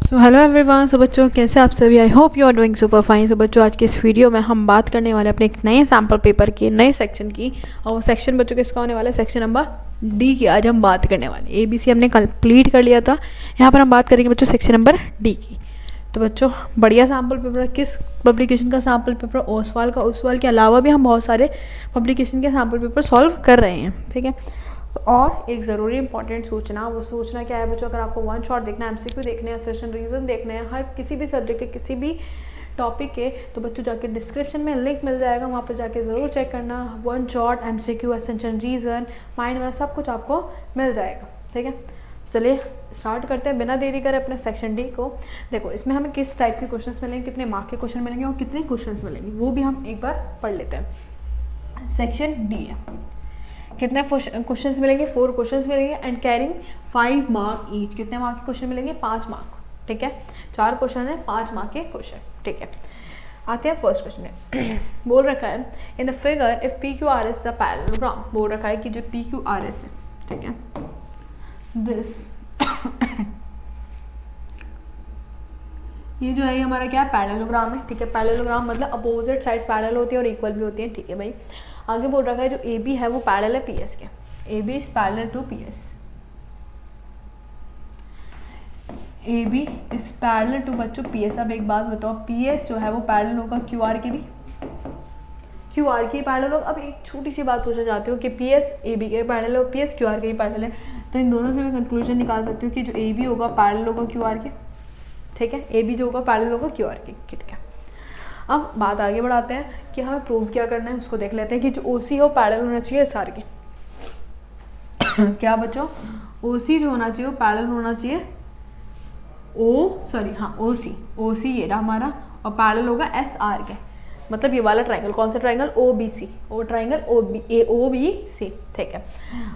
So hello everyone. सो बच्चों कैसे आप सभी, I hope you are doing super fine. So बच्चों आज के इस वीडियो में हम बात करने वाले अपने एक नए सैम्पल पेपर के नए सेक्शन की, और वो सेक्शन बच्चों किसका होने वाला है, सेक्शन नंबर डी की आज हम बात करने वाले। ABC हमने कंप्लीट कर लिया था, यहाँ पर हम बात करेंगे बच्चों सेक्शन नंबर डी की। तो बच्चों बढ़िया सैम्पल पेपर, किस पब्लिकेशन का सैम्पल पेपर, ओसवाल का। ओसवाल के अलावा भी हम बहुत सारे पब्लिकेशन के सैम्पल पेपर सॉल्व कर रहे हैं, ठीक है। और एक ज़रूरी इंपॉर्टेंट सूचना, वो सूचना क्या है बच्चों, अगर आपको वन शॉट देखना है, MCQ देखने हैं, सेशन रीजन देखने हैं, हर किसी भी सब्जेक्ट के किसी भी टॉपिक के, तो बच्चों जाके डिस्क्रिप्शन में लिंक मिल जाएगा, वहाँ पर जाके ज़रूर चेक करना। One shot, MCQ, session reason, mind में सब कुछ आपको मिल जाएगा, ठीक है। चलिए स्टार्ट करते हैं बिना देरी करे अपने सेक्शन डी को। देखो इसमें हमें किस टाइप के क्वेश्चंस मिलेंगे, कितने मार्क के क्वेश्चन मिलेंगे और कितने क्वेश्चंस मिलेंगे, वो भी हम एक बार पढ़ लेते हैं। सेक्शन डी है, कितने क्वेश्चंस मिलेंगे, 4 क्वेश्चंस मिलेंगे एंड कैरिंग 5 मार्क ईच। कितने मार्क के क्वेश्चन मिलेंगे, 5 मार्क, ठीक है। 4 क्वेश्चन है, 5 मार्क के क्वेश्चन, ठीक है। आते हैं फर्स्ट क्वेश्चन में। बोल रखा है in the figure if PQRS a parallelogram. बोल रखा है कि जो PQRS है, ठीक है, दिस ये जो है हमारा क्या है, पैरेललोग्राम है, ठीक है। पैरेललोग्राम मतलब अपोजिट साइड्स पैरेलल होती है और इक्वल भी होती है, ठीक है भाई। आगे बोल रखा है जो AB है वो पैरेलल है PS के, AB is parallel to PS, AB is parallel to बच्चों PS। अब एक बात बताओ, PS जो है वो पैरेलल होगा QR के भी, QR के पैरेलल होगा। अब एक छोटी सी बात पूछना चाहती हूँ कि PS AB के पैरेलल और PS QR के भी पैरेलल है, तो इन दोनों से मैं कंक्लूजन निकाल सकती हूँ कि जो AB होगा पैरेलल होगा QR के, ठीक है। AB जो होगा पैरेलल होगा QR के, ठीक है। अब बात आगे बढ़ाते हैं कि हमें प्रूव क्या करना है, उसको देख लेते हैं कि जो OC हो पैरेलल होना चाहिए सारे के। क्या बच्चों, OC जो होना चाहिए वो पैरेलल होना चाहिए OC ये रहा हमारा, और पैरेलल होगा SR के, मतलब ये वाला ट्राइंगल। कौन सा ट्राइंगल, OBC, वो ट्राइंगल OBC, ठीक है।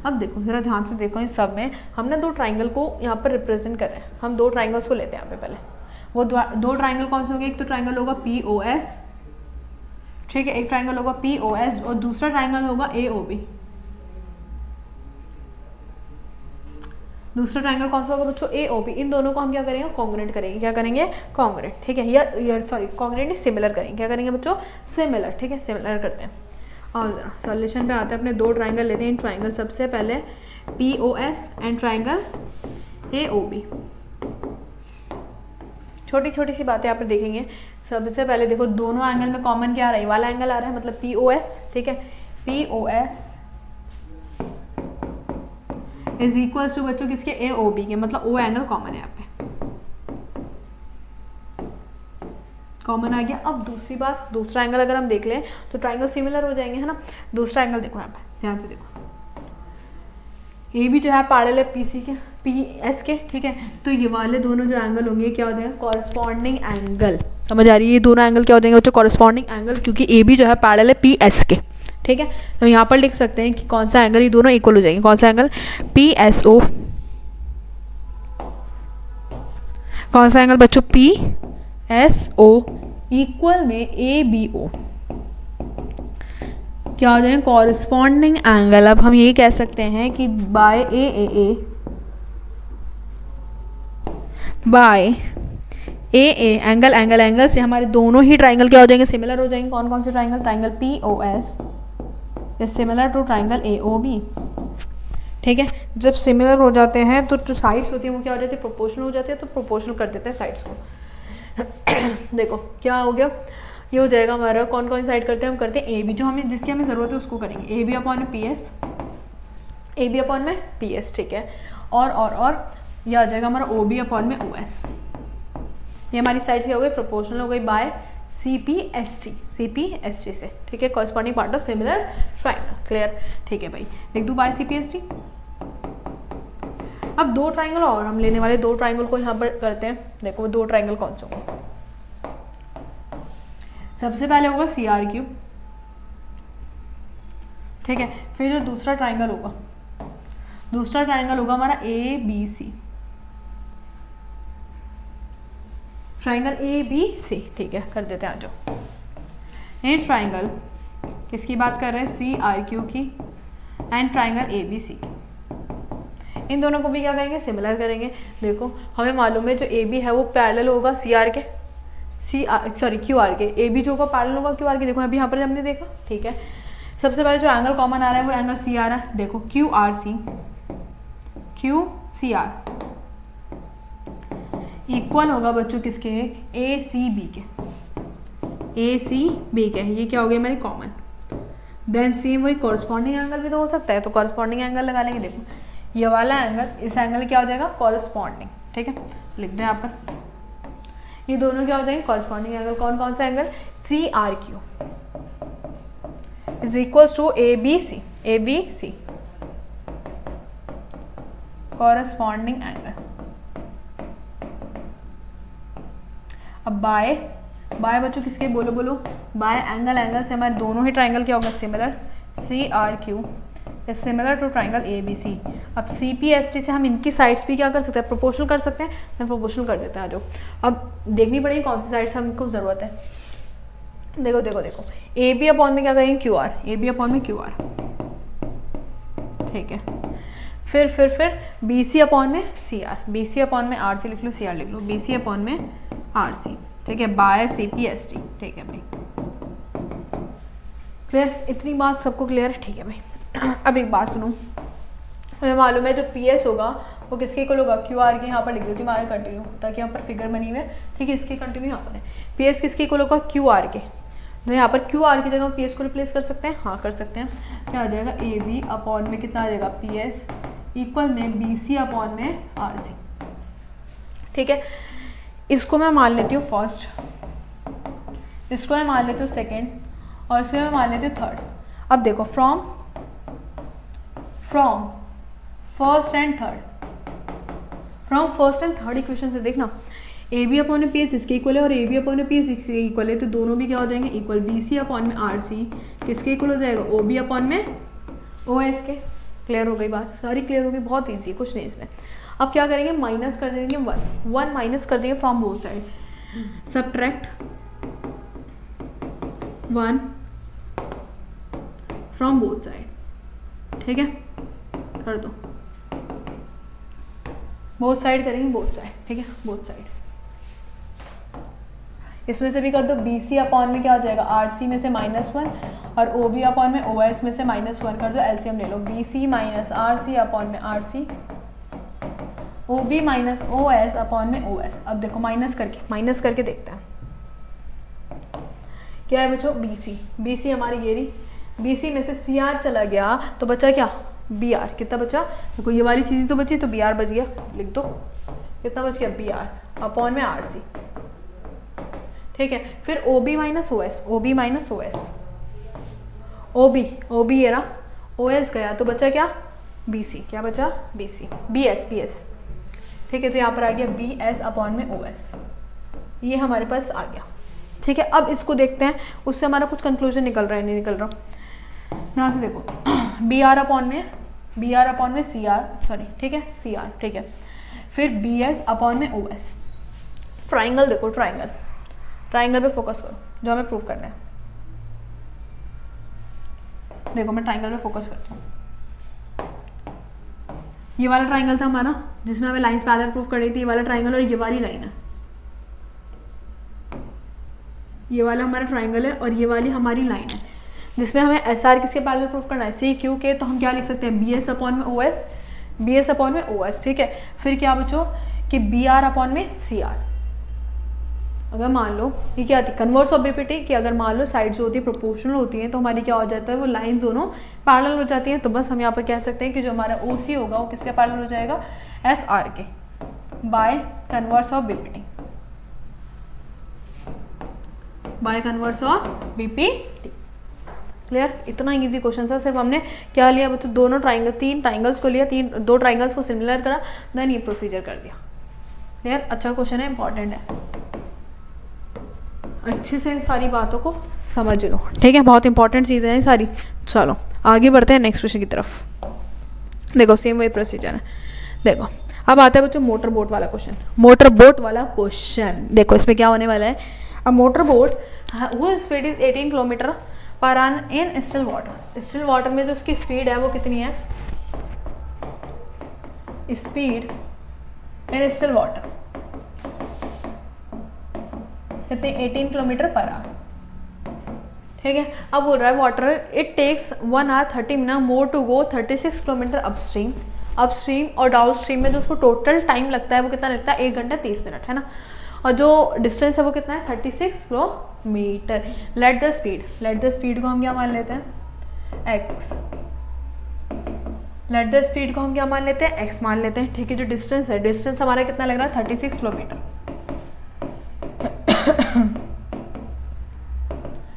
अब देखो जरा ध्यान से देखो, इस सब में हमने 2 ट्राइंगल को यहाँ पर रिप्रेजेंट कर रहे हैं। हम 2 ट्राइंगल्स को लेते हैं यहाँ पे पहले। वो 2 ट्राइंगल कौन से होंगे, एक तो ट्राइंगल होगा POS, ठीक है, एक ट्राइंगल होगा POS और दूसरा ट्राइंगल होगा AOB। दूसरा ट्राइंगल कौन सा होगा बच्चों, AOB। इन दोनों को हम क्या करेंगे, कॉन्ग्रुएंट करेंगे। क्या करेंगे, कॉन्ग्रुएंट, ठीक है, या सॉरी कॉन्ग्रुएंट सिमिलर करेंगे। क्या करेंगे बच्चों, सिमिलर, ठीक है, सिमिलर करते हैं। और सॉल्यूशन पे आते हैं, अपने 2 ट्राइंगल लेते हैं। इन ट्राइंगल सबसे पहले POS एंड ट्राइंगल AOB। छोटी छोटी सी बातें यहाँ पर देखेंगे। सबसे पहले देखो दोनों एंगल में कॉमन क्या आ रहा है, वाला एंगल आ रहा है, मतलब POS, ठीक है। POS इज इक्वल टू बच्चों किसके, AOB के, मतलब O एंगल कॉमन है यहाँ पे, कॉमन आ गया। अब दूसरी बात, दूसरा एंगल अगर हम देख लें तो ट्राइंगल सिमिलर हो जाएंगे, है ना। दूसरा एंगल देखो यहाँ पे ध्यान से देखो, AB जो है पैरेलल है PS के, ठीक है। तो ये वाले दोनों जो एंगल होंगे क्या हो जाएगा, कॉरस्पॉन्डिंग एंगल। समझ आ रही है, ये दोनों एंगल क्या हो जाएंगे बच्चों, कॉरस्पॉन्डिंग एंगल, क्योंकि AB जो है पैरेलल है PS के, ठीक है। तो यहाँ पर लिख सकते हैं कि कौन सा एंगल, ये दोनों इक्वल हो जाएंगे। कौन सा एंगल, PSO। कौन सा एंगल बच्चों, PSO इक्वल में ABO क्या हो जाएंगे, कॉरस्पॉन्डिंग एंगल। अब हम ये कह सकते हैं कि बाय AA एंगल से हमारे दोनों ही ट्राइंगल क्या हो जाएंगे, सिमिलर हो जाएंगे। कौन कौन से triangle, triangle POS is similar to triangle AOB, ठीक है। जब सिमिलर हो जाते हैं तो जो साइड्स होती है वो क्या हो जाती है, प्रोपोर्शनल हो जाती है, तो प्रोपोर्शनल कर देते हैं साइड्स को। देखो क्या हो गया, ये हो जाएगा हमारा, कौन कौन साइड करते हैं, हम करते हैं AB, जो हमें जिसकी हमें ज़रूरत है उसको करेंगे, AB अपॉन में PS, AB अपॉन में PS, ठीक है। और यह आ जाएगा हमारा OB अपॉन में OS। ये हमारी साइड क्या हो गई, प्रोपोर्शनल हो गई बाय CPST से, ठीक है, corresponding part of similar triangle. Clear, ठीक है भाई, लिख दूँ बाय CPST। अब 2 ट्राइंगल और हम लेने वाले, 2 ट्राइंगल को यहाँ पर करते हैं। देखो 2 ट्राइंगल कौन से होंगे, सबसे पहले होगा CRQ, ठीक है। फिर जो दूसरा ट्राइंगल होगा हमारा ABC, ट्राइंगल ABC, ठीक है, कर देते हैं। आ जाओ, ये ट्राइंगल किसकी बात कर रहे हैं, CRQ की, एंड ट्राइंगल ABC की। इन दोनों को भी क्या करेंगे, सिमिलर करेंगे। देखो हमें मालूम है जो ए बी है वो पैरेलल होगा सी आर के, क्यू आर के। ए बी जो होगा पैरेलल होगा क्यू आर के। देखो अभी यहाँ पर हमने देखा, ठीक है। सबसे पहले जो एंगल कॉमन आ रहा है वो एंगल सी आ रहा है। देखो Q R C, Q C R equal होगा बच्चों किसके, ए सी बी के, ए सी बी के। ये क्या हो गया मेरे कॉमन। देन सेम वही कॉरस्पॉन्डिंग एंगल भी तो हो सकता है, तो कॉरस्पॉन्डिंग एंगल लगा लेंगे। देखो ये वाला एंगल इस एंगल क्या हो जाएगा, कॉरस्पॉन्डिंग, ठीक है। लिख दें यहाँ पर, ये दोनों क्या हो जाएंगे, कॉरस्पॉन्डिंग एंगल। कौन कौन सा angle, C R Q is equal to A B C, A B C corresponding angle. अब बाय बाय बच्चों किसके, बोलो बोलो, बाय एंगल। एंगल से हमारे दोनों ही ट्राइंगल क्या होगा, similar. C R Q is similar to triangle A B C. अब सी पी एस टी से हम इनकी साइड्स भी क्या कर सकते हैं, प्रोपोर्शनल कर सकते हैं। देन प्रोपोर्शनल कर देते हैं। आ जाओ, अब देखनी पड़ेगी कौन सी साइड से हमको ज़रूरत है। देखो देखो देखो, ए बी अपॉन में क्या करेंगे, Q R, A B upon में क्यू आर, ठीक है। फिर बी सी अपॉन में C R, B C upon में आर सी लिख लो, सी आर लिख लो, बी सी अपॉन में आर सी, ठीक है, by C P S T, ठीक है भाई। क्लियर, इतनी बात सबको क्लियर है, ठीक है भाई। अब एक बात सुनो, हमें मालूम है जो पी एस होगा वो किसके इक्वल होगा, क्यू आर के। यहाँ पर लिख देती हूँ मैं कंटिन्यू, ताकि यहाँ पर फिगर बनी हुई है, ठीक है। इसके कंटिन्यू यहाँ पर है, पी एस किसके इक्वल होगा, क्यू आर के। तो यहाँ पर क्यू आर की जगह पी एस को रिप्लेस कर सकते हैं, हाँ कर सकते हैं। क्या आ जाएगा, ए बी अपॉन में कितना आ जाएगा, पी एस इक्वल में बी सी अपॉन में आर सी, ठीक है। इसको मैं मान लेती हूँ फर्स्ट, इसको मैं मान लेती हूँ सेकेंड, और इसको मैं मान लेती हूँ थर्ड। अब देखो from first and third, from first and third equation से देखना, ए बी अपॉन में पी एस इसके इक्वल है और ए बी अपॉन में पी एस इसके इक्वल है, तो दोनों भी क्या हो जाएंगे, इक्वल। बी सी अपॉन में आर सी किसके इक्वल हो जाएगा, ओ बी अपॉन में ओ एस के। क्लियर हो गई बात, सारी क्लियर हो गई, बहुत ईजी, कुछ नहीं इसमें। अब क्या करेंगे, माइनस कर देंगे, वन माइनस कर देंगे from both side, subtract 1 from both side, ठीक है। कर दो, बोथ साइड करेंगे, बोथ साइड, ठीक है, बोथ साइड। इसमें से भी कर दो, बी सी अपॉन में क्या हो जाएगा, आर सी में से -1 और ओ बी अपॉन में ओ एस में से -1 कर दो, एलसीएम ले लो। B C minus R C upon में R C, O B minus O S upon में ओ एस। अब देखो माइनस करके देखते हैं क्या है बच्चों, बी सी। बी सी हमारी ये रही, बी सी में से सी आर चला गया तो बचा क्या, बी आर। कितना बचा, देखो ये वाली चीज़ तो बची, तो बी आर बच गया, लिख दो। कितना बच गया, बी आर अपॉन में आर सी, ठीक है। फिर O B minus O S, O B minus O S, O B ये रहा, ओ एस गया तो बचा क्या, बी सी। क्या बचा, बी सी, बी एस, ठीक है। तो यहाँ पर आ गया बी एस अपॉन में ओ एस, ये हमारे पास आ गया, ठीक है। अब इसको देखते हैं, उससे हमारा कुछ कंक्लूजन निकल रहा है, नहीं निकल रहा। यहाँ से देखो, बी आर अपॉन में सी आर, सॉरी, ठीक है, सी आर, ठीक है। फिर बी एस अपॉन में ओ एस। ट्राइंगल देखो, ट्राइंगल पे फोकस करो, जो हमें प्रूव करना है। देखो मैं ट्राइंगल पे फोकस करती हूँ। ये वाला ट्राइंगल था हमारा जिसमें हमें लाइंस पैरेलल प्रूव कर रही थी, ये वाला ट्राइंगल, और ये वाली लाइन है, ये वाला हमारा ट्राइंगल है और ये वाली हमारी लाइन है, जिसमें हमें एस आर किसके पैरेलल प्रूफ करना है, सी क्यू के। तो हम क्या लिख सकते हैं, बी एस अपॉन में O S, B S upon में ओ एस, ठीक है। फिर क्या बचो कि बी आर अपॉन में सी आर। अगर मान लो ये क्या आती है, कन्वर्स ऑफ बीपीटी, कि अगर मान लो साइड जो होती है प्रोपोर्शनल होती हैं तो हमारी क्या हो जाता है, वो लाइंस दोनों पैरेलल हो जाती हैं। तो बस हम यहाँ पर कह सकते हैं कि जो हमारा ओ सी होगा वो किसके पैरेलल हो जाएगा, एस आर के, by converse of BPT, by converse of BPT. Clear, इतना इजी क्वेश्चन था। सिर्फ हमने क्या लिया बच्चों, दोनों ट्राइंगल, 3 ट्राइंगल्स को लिया, 2 ट्राइंगल्स को सिमिलर करा, देन ये प्रोसीजर कर दिया। क्लियर, अच्छा क्वेश्चन है, इंपॉर्टेंट है, अच्छे से इन सारी बातों को समझ लो, ठीक है। बहुत इंपॉर्टेंट चीज़ें हैं सारी। चलो आगे बढ़ते हैं नेक्स्ट क्वेश्चन की तरफ। देखो सेम वही प्रोसीजर है। देखो अब आता है बच्चों मोटर बोट वाला क्वेश्चन। देखो इसमें क्या होने वाला है, अब मोटर बोट वो स्पीड इज 18 किलोमीटर पर आन in still water. Still water में जो उसकी स्पीड है वो कितनी है, स्पीड इन स्टिल वाटर कितने 18 किलोमीटर पर आवर। ठीक है, अब बोल रहा है water it takes 1 hour 30 minute more to go 36 kilometre upstream. Upstream और डाउन स्ट्रीम में जो उसको टोटल टाइम लगता है वो कितना लगता है 1 घंटा 30 मिनट, है ना। और जो डिस्टेंस है वो कितना है 36 किलोमीटर। लेट द स्पीड को हम क्या मान लेते हैं x। लेट द स्पीड को हम क्या मान लेते हैं x मान लेते हैं। ठीक है, जो डिस्टेंस है, डिस्टेंस हमारा कितना लग रहा है 36 किलोमीटर।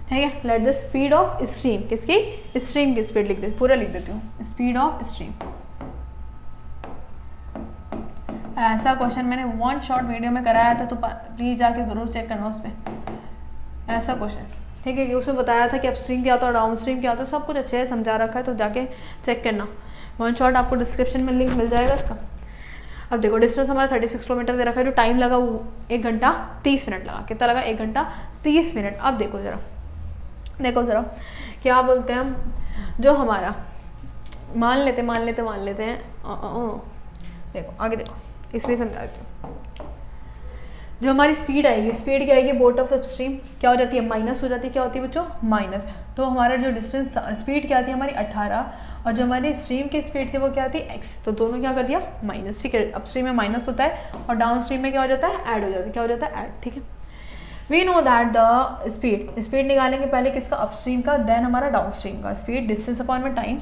ठीक है, let the speed of stream, किसकी, स्ट्रीम की स्पीड लिख देती, पूरा लिख देती हूँ, स्पीड ऑफ स्ट्रीम। ऐसा क्वेश्चन मैंने वन शॉट वीडियो में कराया था, तो प्लीज जाके जरूर चेक करना उस पर ऐसा क्वेश्चन। ठीक है, उसमें बताया था कि अपस्ट्रीम क्या होता है, डाउन स्ट्रीम क्या होता है, सब कुछ अच्छे से समझा रखा है, तो जाके चेक करना। वन शॉट आपको डिस्क्रिप्शन में लिंक मिल जाएगा इसका। अब देखो डिस्टेंस हमारा 36 किलोमीटर दे रखा है, जो टाइम लगा वो 1 घंटा 30 मिनट लगा। कितना लगा 1 घंटा 30 मिनट। अब देखो ज़रा क्या बोलते हैं हम, जो हमारा मान लेते हैं देखो आगे देखो, इसमें समझा देती हूँ। जो हमारी स्पीड आएगी, स्पीड क्या आएगी, बोट ऑफ अपस्ट्रीम क्या हो जाती है, माइनस हो जाती है। क्या होती है बच्चों, माइनस। तो हमारा जो डिस्टेंस स्पीड क्या आती है हमारी 18, और जो हमारी स्ट्रीम की स्पीड थी वो क्या आती है x। तो दोनों क्या कर दिया माइनस। ठीक है, अपस्ट्रीम में माइनस होता है और डाउन स्ट्रीम में क्या हो जाता है, ऐड हो जाता है। क्या हो जाता है, ऐड। ठीक है, we know that the speed निकालेंगे पहले किसका, अपस्ट्रीम का, देन हमारा डाउन स्ट्रीम का। स्पीड डिस्टेंस अपॉन में टाइम,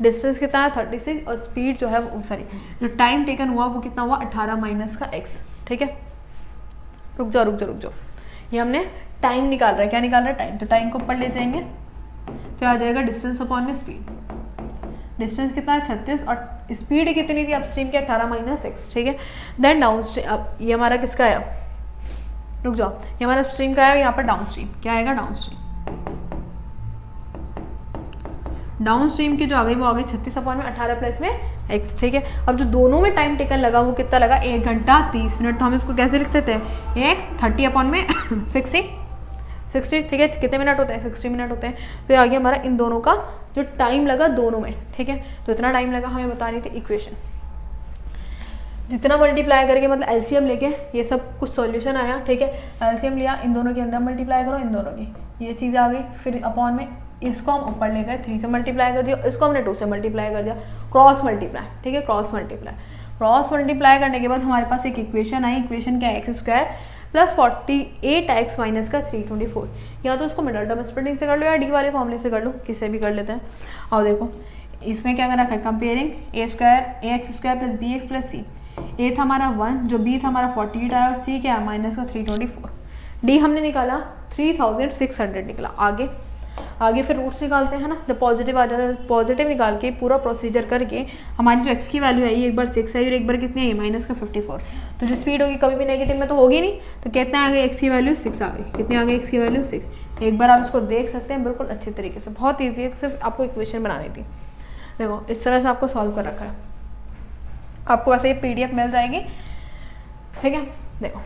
डिस्टेंस कितना है 36, और स्पीड जो है वो जो टाइम टेकन हुआ वो कितना हुआ 18 माइनस का x। ठीक है, रुक जाओ, ये हमने टाइम निकाल रहा है। क्या निकाल रहा है, टाइम। तो टाइम को ऊपर ले जाएंगे तो आ जाएगा डिस्टेंस अपॉन में स्पीड। डिस्टेंस कितना है 36, और स्पीड कितनी थी अपस्ट्रीम की 18 माइनस x। ठीक है, देन डाउन स्ट्रीम। अब ये हमारा किसका है, रुक जाओ, ये हमारा स्ट्रीम का है, यहाँ पर डाउन स्ट्रीम क्या आएगा, डाउन स्ट्रीम की जो आ गई वो आ गई 36 अपॉन में 18 प्लस में x। ठीक है, अब जो दोनों में टाइम टेकन लगा वो कितना लगा 1 घंटा 30 मिनट। तो हम इसको कैसे लिख देते हैं, एक 30 अपॉन में 60। ठीक है, कितने मिनट होते हैं 60 मिनट होते हैं। तो ये आ गया हमारा इन दोनों का जो टाइम लगा दोनों में। ठीक है, तो इतना टाइम लगा हमें बतानी थी इक्वेशन। जितना मल्टीप्लाई करके मतलब एलसीएम लेके ये सब कुछ सॉल्यूशन आया। ठीक है, एलसीएम लिया, इन दोनों के अंदर मल्टीप्लाई करो, इन दोनों की ये चीज़ आ गई। फिर अपॉन में इसको हम ऊपर ले गए 3 से मल्टीप्लाई कर दिया, इसको हमने 2 से मल्टीप्लाई कर दिया, क्रॉस मल्टीप्लाई। ठीक है, क्रॉस मल्टीप्लाई करने के बाद हमारे पास एक इक्वेशन आई। इक्वेशन क्या है, x² प्लस 48x माइनस का 324। या तो उसको मिडल टर्म स्प्लिटिंग से कर लो या डी वाले फॉर्मूले से कर लो, किससे भी कर लेते हैं। और देखो इसमें क्या कर रखा है, comparing ax² plus bx plus c। ए था हमारा 1, जो बी था हमारा 48 आया, और सी क्या है माइनस का 324। डी हमने निकाला 3600 निकला। आगे फिर रूट्स निकालते हैं ना, जब पॉजिटिव आ जाता है पॉजिटिव निकाल के पूरा प्रोसीजर करके हमारी जो x की वैल्यू है ये एक बार 6 है और एक बार कितनी है माइनस का 54। तो जो स्पीड होगी कभी भी नेगेटिव में तो होगी नहीं, तो कितना आ गई x की वैल्यू 6 आ गई। कितनी आ गई x की वैल्यू 6। एक बार आप इसको देख सकते हैं बिल्कुल अच्छी तरीके से, बहुत ईजी है, सिर्फ आपको इक्वेशन बनानी थी। देखो इस तरह से आपको सॉल्व कर रखा है, आपको वैसे ये PDF मिल जाएगी। ठीक है, देखो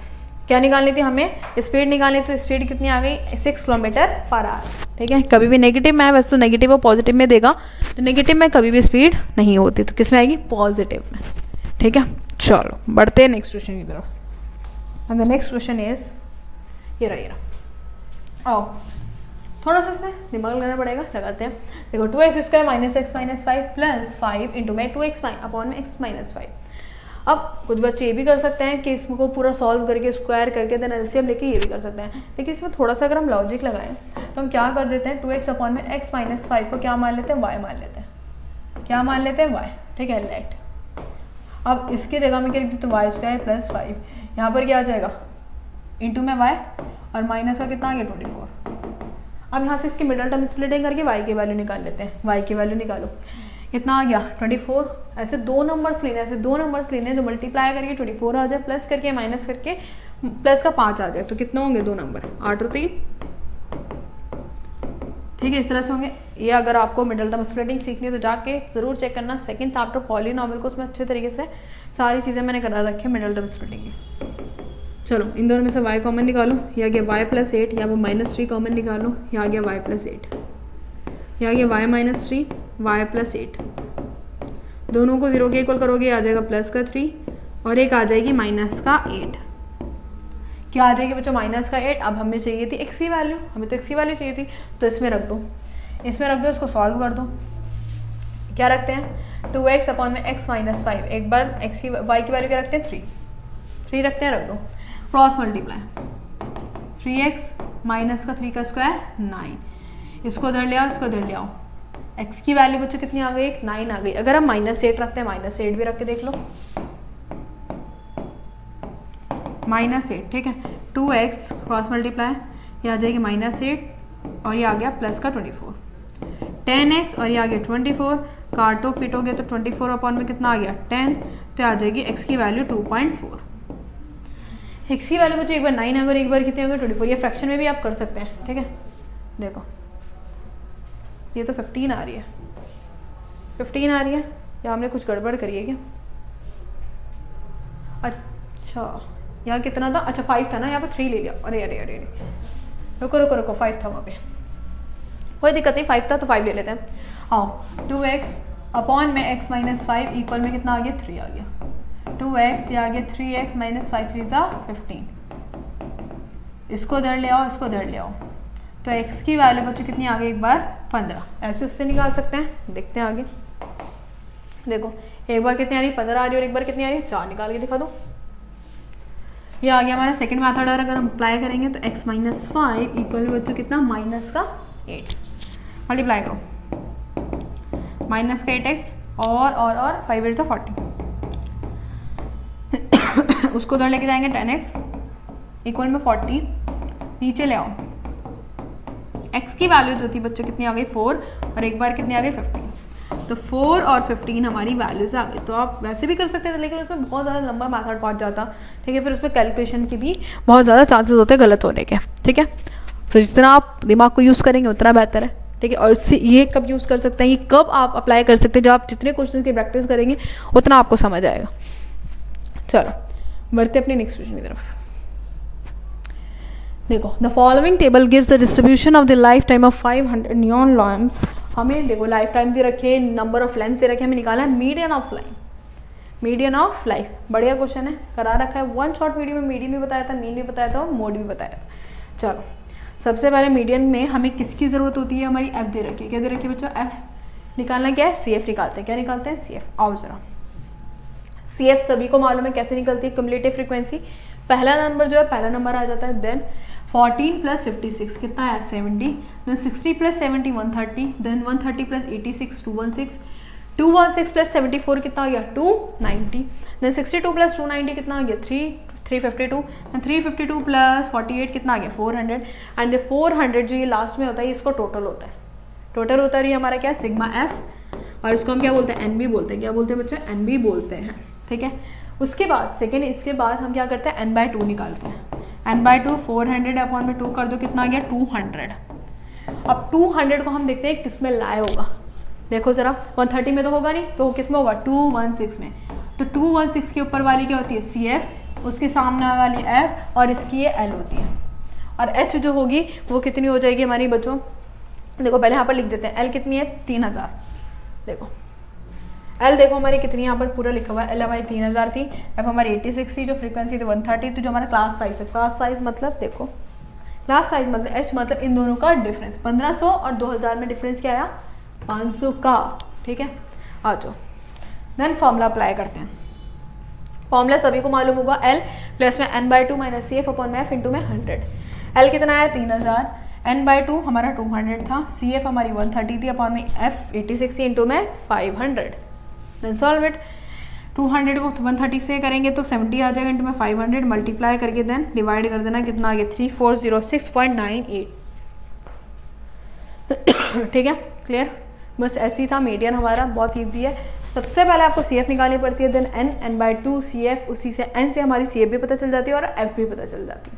क्या निकालनी थी हमें, स्पीड निकालनी, तो स्पीड कितनी आ गई 6 किलोमीटर पर आवर। ठीक है, कभी भी नेगेटिव में है, वैसे तो नेगेटिव और पॉजिटिव में देगा, तो नेगेटिव में कभी भी स्पीड नहीं होती, तो किस में आएगी, पॉजिटिव में। ठीक है, चलो बढ़ते हैं नेक्स्ट क्वेश्चन की तरफ। And the next question is ये रहा। आओ थोड़ा सा इसमें दिमाग लगाना पड़ेगा, लगाते हैं। देखो 2x² minus x minus 5 plus 5 into में 2x अपॉन में x माइनस 5। अब कुछ बच्चे ये भी कर सकते हैं कि इसको पूरा सॉल्व करके स्क्वायर करके देन एलसीएम लेके ये भी कर सकते हैं, लेकिन इसमें थोड़ा सा अगर हम लॉजिक लगाएं तो हम क्या कर देते हैं 2x अपॉन में x माइनस 5 को क्या मान लेते हैं, y मान लेते हैं। क्या मान लेते हैं, y। ठीक है, लेट। अब इसकी जगह में क्या लिख देते हैं y² प्लस 5, यहाँ पर क्या आ जाएगा इंटू में y, और माइनस का कितना आ गया 24। अब यहाँ से इसकी मिडल टर्म स्प्लिटिंग करके y की वैल्यू निकाल लेते हैं। y की वैल्यू निकालो, कितना आ गया 24। ऐसे दो नंबर्स लेने जो मल्टीप्लाई करके 24 आ जाए, प्लस करके माइनस करके प्लस का 5 आ जाए, तो कितना होंगे 2 नंबर 8 और 3। ठीक है, इस तरह से होंगे। ये अगर आपको मिडल टर्म स्प्लिटिंग सीखनी है तो जाके ज़रूर चेक करना सेकंड चैप्टर पॉलीनॉमियल को, उसमें अच्छे तरीके से सारी चीज़ें मैंने करा रखी है मिडल टर्म स्प्लिटिंग की। चलो इन दोनों में से y कॉमन निकालो, ये आ गया y प्लस 8, या वो -3 कॉमन निकालो, ये आ गया y प्लस 8, ये आ गया y माइनस 3 y प्लस 8। दोनों को 0 के इक्वल करोगे, आ जाएगा प्लस का 3 और एक आ जाएगी माइनस का 8। क्या आ जाएगी बच्चों? माइनस का 8। अब हमें चाहिए थी x की वैल्यू, हमें तो x की वैल्यू चाहिए थी, तो इसमें रख दो, इसमें रख दो, इसको सॉल्व कर दो। क्या रखते हैं? 2x अपॉन में x माइनस 5। एक बार x की y की वैल्यू क्या रखते हैं? 3 रखते हैं, रख दो। क्रॉस मल्टीप्लाई 3x माइनस का 3 का स्क्वायर 9। इसको उधर ले आओ, इसको उधर ले आओ। x की वैल्यू बच्चों कितनी आ गई? 9 आ गई। अगर हम -8 रखते हैं, -8 भी रख के देख लो, -8, ठीक है। 2x क्रॉस मल्टीप्लाई, ये आ जाएगी -8 और ये आ गया प्लस का 24। 10x और ये आ गया 24, काटो पीटोगे तो 24 अपॉन में कितना आ गया? 10, तो आ जाएगी x की वैल्यू 2.4। x की वैल्यू बच्चों एक बार 9 अगर एक बार कितनी होगी? 24। ये फ्रैक्शन में भी आप कर सकते हैं, ठीक है। देखो ये तो 15 आ रही है, 15 आ रही है, या हमने कुछ गड़बड़ करी है क्या? अच्छा यहाँ कितना था? अच्छा 5 था ना, यहाँ पे 3 ले लिया। अरे अरे अरे रुको रुको रुको, 5 था वहाँ पे, कोई दिक्कत नहीं, 5 था तो 5 ले लेते हैं। आओ 2x अपॉन में x माइनस 5 इक्वल में कितना आ गया? 3 आ गया। 2x ये आ गया 3x माइनस 5 3 सा 15। इसको इधर ले आओ, इसको इधर ले आओ, तो x की वैल्यू बच्चों कितनी आ गई? एक बार 15। ऐसे उससे निकाल सकते हैं, देखते हैं आगे। देखो एक बार कितनी आ रही? 15 आ रही है, और एक बार कितनी आ रही है? 4। निकाल के दिखा दो। ये आ गया हमारा सेकंड मेथड। और अगर हम अप्लाई करेंगे तो x माइनस 5 इक्वल बच्चों कितना? माइनस का 8। मल्टीप्लाई करो, माइनस का 8x और 5 8 40। उसको उधर लेके जाएंगे, 10x इक्वल में 40, नीचे ले आओ। x की वैल्यू जो थी बच्चों कितनी आ गई? 4 और एक बार कितनी आ गई? 15। तो 4 और 15 हमारी वैल्यूज आ गई। तो आप वैसे भी कर सकते थे, लेकिन उसमें बहुत ज़्यादा लंबा मेथड पहुंच जाता, ठीक है। फिर उसमें कैलकुलेशन की भी बहुत ज़्यादा चांसेस होते हैं गलत होने के, ठीक है। फिर जितना आप दिमाग को यूज़ करेंगे उतना बेहतर है, ठीक है। और इससे ये कब यूज़ कर सकते हैं, ये कब आप अप्लाई कर सकते हैं? जब आप जितने क्वेश्चन की प्रैक्टिस करेंगे उतना आपको समझ आएगा। चलो बढ़ते अपने नेक्स्ट क्वेश्चन की तरफ। देखो the following table gives the distribution of the life time of 500 neon lamps. हमें देखो लाइफ टाइम दे रखे, नंबर ऑफ लैम्प्स दे रखे, हमें निकालना है median of life. Median of life बढ़िया क्वेश्चन है, करा रखा है। वन शॉर्ट वीडियो में मीडियन भी बताया था, मीन भी बताया था और मोड भी बताया था। चलो सबसे पहले मीडियन में हमें किसकी ज़रूरत होती है? हमारी एफ दे रखी है। क्या दे रखी है बच्चों? एफ। निकालना क्या है? सी एफ निकालते हैं। क्या निकालते हैं? C F. आओ जरा, सी एफ सभी को मालूम है कैसे निकलती है? क्युमुलेटिव फ्रीक्वेंसी, पहला नंबर जो है पहला नंबर आ जाता है, देन 14 प्लस 56 कितना है? 70, then 60 plus 70 130, then 130 plus 86 216, 216 plus 74 कितना आ गया? 290, देन 62 प्लस 290 कितना आ गया? 352, देन 352 प्लस 48 कितना आ गया? 400, एंड द 400 जो ये लास्ट में होता है इसको टोटल होता है। टोटल होता है ये हमारा क्या? सिग्मा एफ, और इसको हम क्या बोलते हैं? एन बी बोलते हैं। क्या बोलते हैं बच्चों? एन बी बोलते हैं, ठीक है। उसके बाद सेकेंड, इसके बाद हम क्या करते हैं? एन बाय 2 निकालते हैं। एन बाय 2 400 अपॉन में 2 कर दो, कितना आ गया? 200। अब 200 को हम देखते हैं किस में लाए होगा। देखो जरा 130 में तो होगा नहीं, तो किस में होगा? 216 में। तो 216 के ऊपर वाली क्या होती है? सी एफ, उसके सामने वाली एफ, और इसकी ये एल होती है। और एच जो होगी वो कितनी हो जाएगी हमारी बच्चों? देखो पहले यहाँ पर लिख देते हैं, एल कितनी है? 3000। देखो एल देखो हमारी कितनी यहाँ पर पूरा लिखा हुआ है, एल हमारी 3000 थी, एफ हमारी 86 थी, जो फ्रीक्वेंसी थी 130 थी, जो हमारा क्लास साइज है। क्लास साइज मतलब देखो, क्लास साइज मतलब एच मतलब इन दोनों का डिफरेंस। 1500 और 2000 में डिफरेंस क्या आया? 500 का, ठीक है। आ जाओ देन फॉर्मूला अप्लाई करते हैं। फॉर्मूला सभी को मालूम होगा, एल प्लस में N by 2 minus C F upon में एफ इंटू में 100। एल कितना आया? 3000, एन बाय 2 हमारा 200 था, सी एफ हमारी 130 थी, अपॉन में एफ 86 इंटू में 500। Then solve it. 200 को 130 से करेंगे तो 70 आ जाएगा, इंटू में 500 मल्टीप्लाई करके देन डिवाइड कर देना, कितना आ गया? 3406.98। ठीक है, क्लियर। बस ऐसे ही था मीडियन हमारा, बहुत ईजी है। सबसे पहले आपको सी एफ निकालनी पड़ती है, then N, N by 2 C F, उसी से एन से हमारी सी एफ भी पता चल जाती है और एफ भी पता चल जाती है।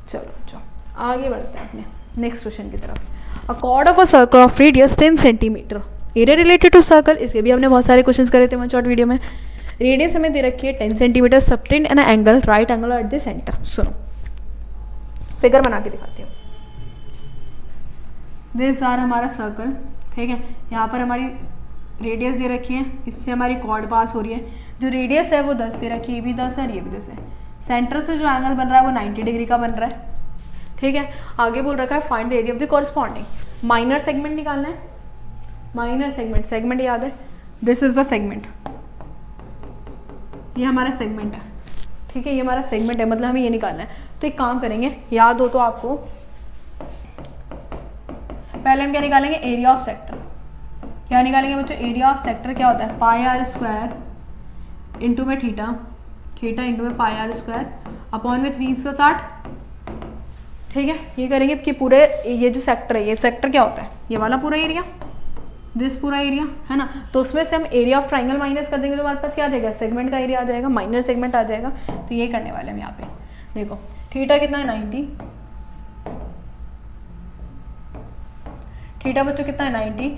चलो आगे बढ़ते हैं अपने नेक्स्ट क्वेश्चन की तरफ। A chord of a circle of radius 10 centimetre, area related to circle. इसके भी हमने बहुत सारे क्वेश्चंस करे थे वन शॉर्ट वीडियो में। रेडियस हमें दे रखी है 10 centimetre, subtend an angle, right angle at the centre. सुनो फिगर बना के दिखाती हूँ। दिस आर हमारा सर्कल, ठीक है। यहाँ पर हमारी रेडियस दे रखी है, इससे हमारी कॉर्ड पास हो रही है, जो रेडियस है वो 10 दे रखी है, ये भी 10 है और ये भी 10 है। सेंटर से जो एंगल बन रहा है वो 90 डिग्री का बन रहा है, ठीक है। आगे बोल रखा है find the area of the corresponding, minor segment निकालना है। माइनर सेगमेंट, सेगमेंट याद है, दिस इज द सेगमेंट, ये हमारा सेगमेंट है, ठीक है, ये हमारा सेगमेंट है, मतलब हमें ये निकालना है। तो एक काम करेंगे, याद हो तो आपको, पहले हम क्या निकालेंगे, एरिया ऑफ सेक्टर। क्या निकालेंगे बच्चों, एरिया ऑफ सेक्टर क्या होता है, पाई आर स्क्वायर इंटू में थीटा, थीटा इंटू में पाई आर स्क्वायर अपॉन में 360, ठीक है। ये करेंगे कि पूरे ये जो सेक्टर है, ये सेक्टर क्या होता है, ये वाला पूरा एरिया, दिस पूरा एरिया है ना। तो उसमें से हम एरिया ऑफ ट्राइंगल माइनस कर देंगे तो हमारे पास क्या आ जाएगा, सेगमेंट का एरिया आ जाएगा, माइनर सेगमेंट आ जाएगा। तो ये करने वाले हम यहाँ पे, देखो थीटा कितना है 90, थीटा बच्चों कितना है 90,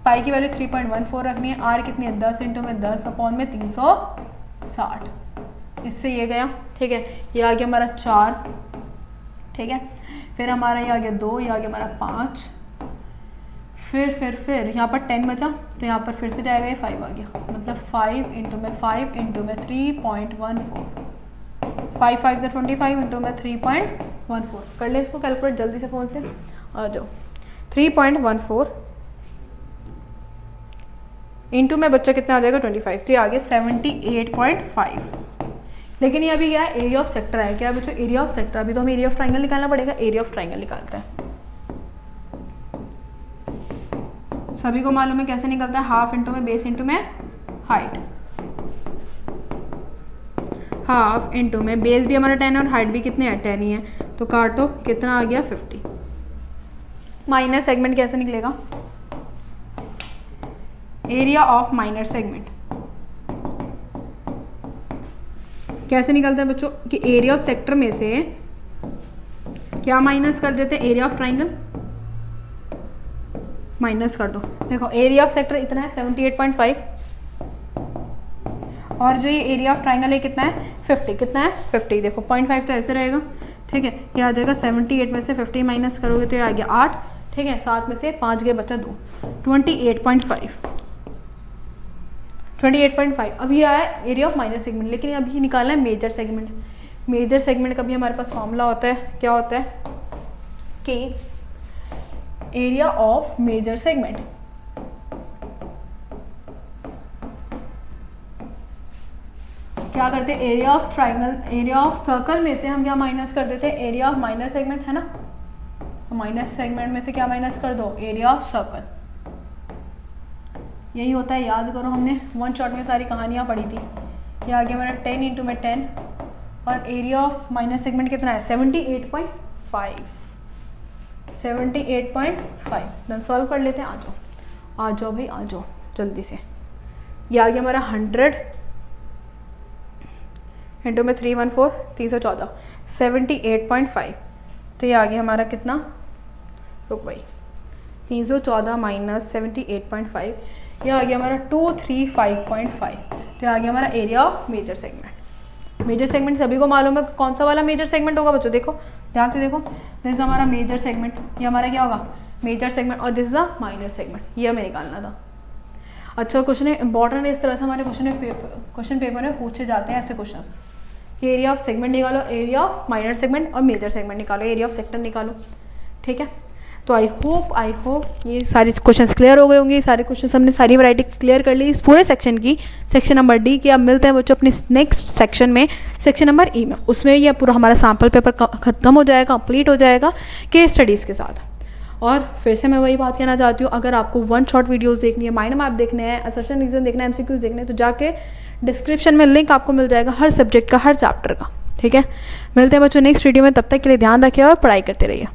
पाई की वैल्यू 3.14 रखनी है, आर कितनी है 10 इंटू में 10 अपॉन में 360, इससे ये गया, ठीक है। ये आ गया हमारा 4, ठीक है। फिर हमारा ये आ गया 2, ये आ गया हमारा 5, फिर यहाँ पर 10 बचा, तो यहाँ पर फिर से जाएगा ये 5 आ गया, मतलब 5 इंटू में 3.14, 5 5 से 25 इंटू में 3.14, कर ले इसको कैलकुलेट जल्दी से फ़ोन से, आ जाओ। 3.14 इंटू में बच्चा कितना आ जाएगा 25, तो ये आ गया 78.5। लेकिन ये अभी क्या है, एरिया ऑफ सेक्टर है, क्या है बच्चों, एरिया ऑफ सेक्टर। अभी तो हमें एरिया ऑफ ट्राइंगल निकालना पड़ेगा, एरिया ऑफ ट्राइंगल निकालते हैं। सभी को मालूम है कैसे निकलता है, हाफ इंटू में बेस इंटू में हाइट, हाफ इंटू में बेस भी हमारा 10 है और हाइट भी कितने है 10 ही है, तो काटो कितना आ गया 50। माइनर सेगमेंट कैसे निकलेगा, एरिया ऑफ माइनर सेगमेंट कैसे निकलता है बच्चों, कि एरिया ऑफ सेक्टर में से क्या माइनस कर देते हैं, एरिया ऑफ ट्राइंगल माइनस कर दो। देखो एरिया ऑफ सेक्टर इतना है 78.5 और जो ये एरिया ऑफ ट्राइंगल है कितना है 50, कितना है 50, देखो 0.5 तो ऐसे रहेगा, ठीक है। ये आ जाएगा 78 में से 50 माइनस करोगे तो ये आ गया 8, ठीक है। 7 में से 5 गए बचा 2, 28.5, 28.5। अभी आया एरिया ऑफ माइनर सेगमेंट, लेकिन अभी निकालना है मेजर सेगमेंट। मेजर सेगमेंट का भी हमारे पास फॉर्मूला होता है, क्या होता है कि एरिया ऑफ मेजर सेगमेंट क्या करते हैं, area of triangle, area of circle में से हम क्या माइनस कर देते हैं, एरिया ऑफ माइनर सेगमेंट है ना, तो माइनर सेगमेंट में से क्या माइनस कर दो, एरिया ऑफ सर्कल। यही होता है, याद करो, हमने वन शॉट में सारी कहानियाँ पढ़ी थी। ये आ गया मेरा 10 इंटू में 10 और एरिया ऑफ माइनर सेगमेंट कितना है 78.5, 78.5। देन सॉल्व कर लेते हैं, आ जाओ भाई, आ जाओ जल्दी से। ये आ गया हमारा 100 इंटू में 314, 314, 78.5। तो ये आ गया हमारा कितना, रुक भाई, 314 माइनस 78.5, ये आ गया हमारा 235.5। तो ये आ गया हमारा area of major segment. Major segment सभी को मालूम है कौन सा वाला मेजर सेगमेंट होगा बच्चों, देखो ध्यान से देखो, दिस इज हमारा मेजर सेगमेंट, ये हमारा क्या होगा मेजर सेगमेंट, और this is the minor segment, ये हमें निकालना था। अच्छा क्वेश्चन इंपॉर्टेंट है, इस तरह से हमारे क्वेश्चन पेपर में पूछे जाते हैं ऐसे क्वेश्चंस, कि एरिया ऑफ सेगमेंट निकालो, एरिया ऑफ माइनर सेगमेंट और मेजर सेगमेंट निकालो, एरिया ऑफ सेक्टर निकालो, ठीक है। तो आई होप ये सारे क्वेश्चंस क्लियर हो गए होंगे। सारे क्वेश्चंस हमने सारी वैरायटी क्लियर कर ली इस पूरे सेक्शन की, सेक्शन नंबर डी की। अब मिलते हैं बच्चों अपने नेक्स्ट सेक्शन में, सेक्शन नंबर ई में। उसमें ये पूरा हमारा सैम्पल पेपर खत्म हो जाएगा, कंप्लीट हो जाएगा केस स्टडीज़ के साथ। और फिर से मैं वही बात कहना चाहती हूँ, अगर आपको वन शॉट वीडियोज़ देखनी है, माइंड मैप देखने हैं, असर्शन रीजन देखना है, MCQs देखने हैं, तो जाके डिस्क्रिप्शन में लिंक आपको मिल जाएगा हर सब्जेक्ट का, हर चैप्टर का, ठीक है। मिलते हैं बच्चों नेक्स्ट वीडियो में, तब तक के लिए ध्यान रखिए और पढ़ाई करते रहिए।